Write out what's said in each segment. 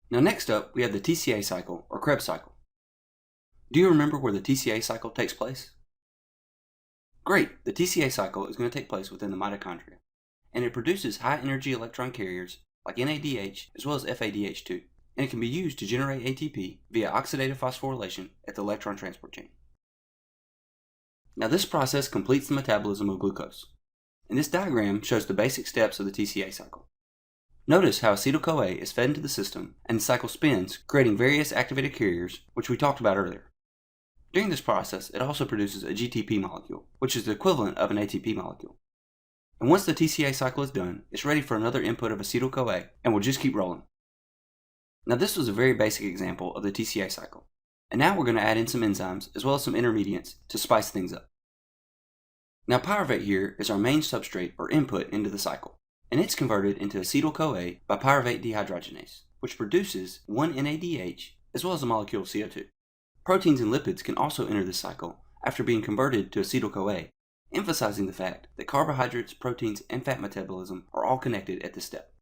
Now next up, we have the TCA cycle, or Krebs cycle. Do you remember where the TCA cycle takes place? Great! The TCA cycle is going to take place within the mitochondria, and it produces high-energy electron carriers like NADH as well as FADH2, and it can be used to generate ATP via oxidative phosphorylation at the electron transport chain. Now this process completes the metabolism of glucose, and this diagram shows the basic steps of the TCA cycle. Notice how acetyl-CoA is fed into the system and the cycle spins, creating various activated carriers, which we talked about earlier. During this process, it also produces a GTP molecule, which is the equivalent of an ATP molecule. And once the TCA cycle is done, it's ready for another input of acetyl-CoA, and will just keep rolling. Now this was a very basic example of the TCA cycle, and now we're going to add in some enzymes as well as some intermediates to spice things up. Now pyruvate here is our main substrate or input into the cycle, and it's converted into acetyl-CoA by pyruvate dehydrogenase, which produces 1-NADH as well as a molecule of CO2. Proteins and lipids can also enter this cycle after being converted to acetyl-CoA, emphasizing the fact that carbohydrates, proteins, and fat metabolism are all connected at this step.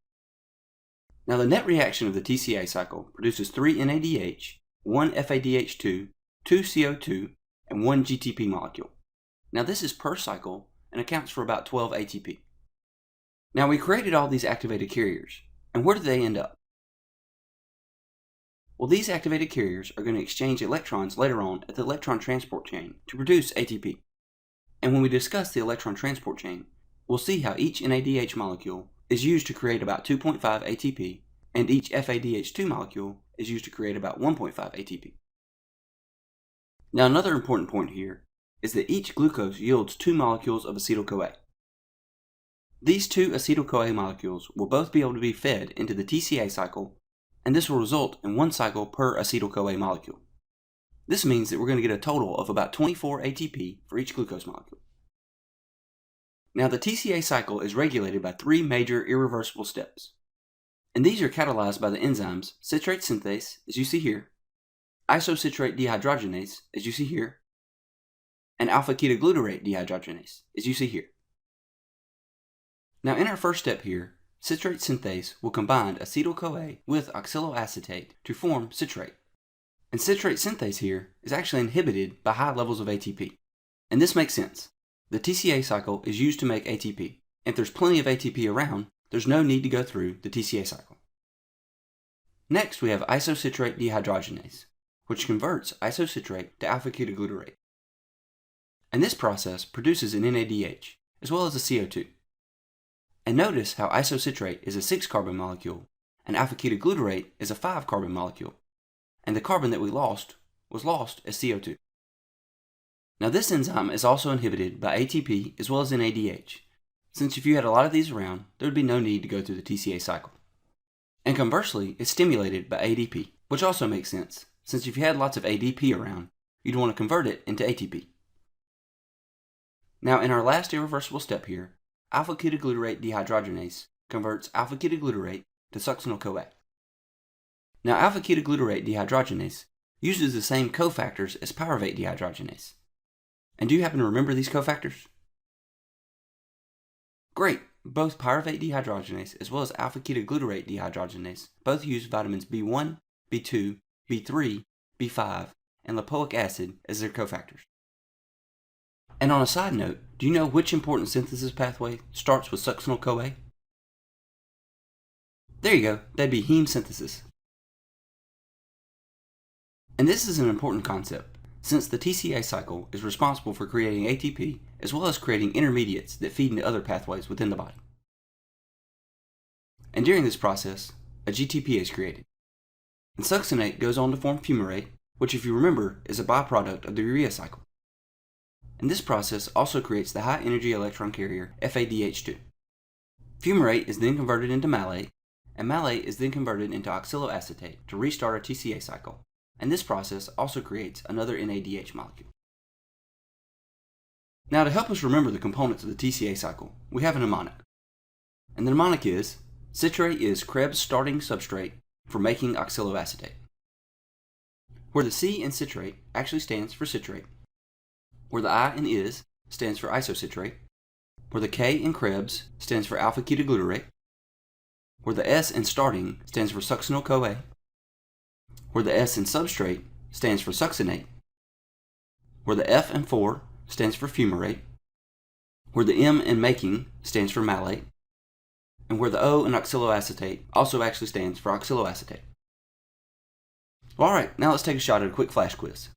Now the net reaction of the TCA cycle produces 3 NADH, 1 FADH2, 2 CO2, and 1 GTP molecule. Now this is per cycle and accounts for about 12 ATP. Now we created all these activated carriers, and where do they end up? Well, these activated carriers are going to exchange electrons later on at the electron transport chain to produce ATP. And when we discuss the electron transport chain, we'll see how each NADH molecule is used to create about 2.5 ATP, and each FADH2 molecule is used to create about 1.5 ATP. Now another important point here is that each glucose yields 2 molecules of acetyl-CoA. These 2 acetyl-CoA molecules will both be able to be fed into the TCA cycle, and this will result in 1 cycle per acetyl-CoA molecule. This means that we're going to get a total of about 24 ATP for each glucose molecule. Now the TCA cycle is regulated by 3 major irreversible steps, and these are catalyzed by the enzymes citrate synthase, as you see here, isocitrate dehydrogenase, as you see here, and alpha-ketoglutarate dehydrogenase, as you see here. Now in our first step here, citrate synthase will combine acetyl-CoA with oxaloacetate to form citrate. And citrate synthase here is actually inhibited by high levels of ATP. And this makes sense. The TCA cycle is used to make ATP. If there's plenty of ATP around, there's no need to go through the TCA cycle. Next we have isocitrate dehydrogenase, which converts isocitrate to alpha-ketoglutarate. And this process produces an NADH, as well as a CO2. And notice how isocitrate is a 6-carbon molecule, and alpha-ketoglutarate is a 5-carbon molecule, and the carbon that we lost was lost as CO2. Now this enzyme is also inhibited by ATP as well as NADH, since if you had a lot of these around, there would be no need to go through the TCA cycle. And conversely, it's stimulated by ADP, which also makes sense, since if you had lots of ADP around, you'd want to convert it into ATP. Now in our last irreversible step here, alpha-ketoglutarate dehydrogenase converts alpha-ketoglutarate to succinyl-CoA. Now alpha-ketoglutarate dehydrogenase uses the same cofactors as pyruvate dehydrogenase. And do you happen to remember these cofactors? Great! Both pyruvate dehydrogenase as well as alpha-ketoglutarate dehydrogenase both use vitamins B1, B2, B3, B5, and lipoic acid as their cofactors. And on a side note, do you know which important synthesis pathway starts with succinyl-CoA? There you go, that'd be heme synthesis. And this is an important concept, since the TCA cycle is responsible for creating ATP as well as creating intermediates that feed into other pathways within the body. And during this process, a GTP is created. And succinate goes on to form fumarate, which if you remember is a byproduct of the urea cycle. And this process also creates the high-energy electron carrier FADH2. Fumarate is then converted into malate, and malate is then converted into oxaloacetate to restart our TCA cycle, and this process also creates another NADH molecule. Now to help us remember the components of the TCA cycle, we have a mnemonic. And the mnemonic is, citrate is Krebs' starting substrate for making oxaloacetate. Where the C in citrate actually stands for citrate, where the I in is stands for isocitrate, where the K in Krebs stands for alpha-ketoglutarate, where the S in starting stands for succinyl-CoA, where the S in substrate stands for succinate, where the F in 4 stands for fumarate, where the M in making stands for malate, and where the O in oxaloacetate also actually stands for oxaloacetate. Alright, now let's take a shot at a quick flash quiz.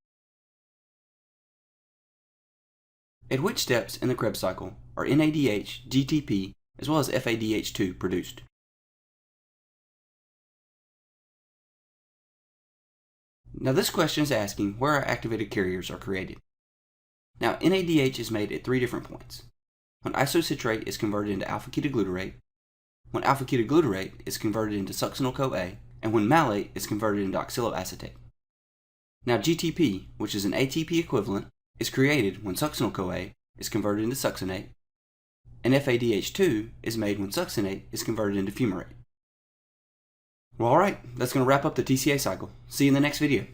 At which steps in the Krebs cycle are NADH, GTP, as well as FADH2 produced? Now this question is asking where our activated carriers are created. Now NADH is made at 3 different points. When isocitrate is converted into alpha-ketoglutarate, when alpha-ketoglutarate is converted into succinyl-CoA, and when malate is converted into oxaloacetate. Now GTP, which is an ATP equivalent, is created when succinyl-CoA is converted into succinate, and FADH2 is made when succinate is converted into fumarate. Well, alright, that's going to wrap up the TCA cycle. See you in the next video.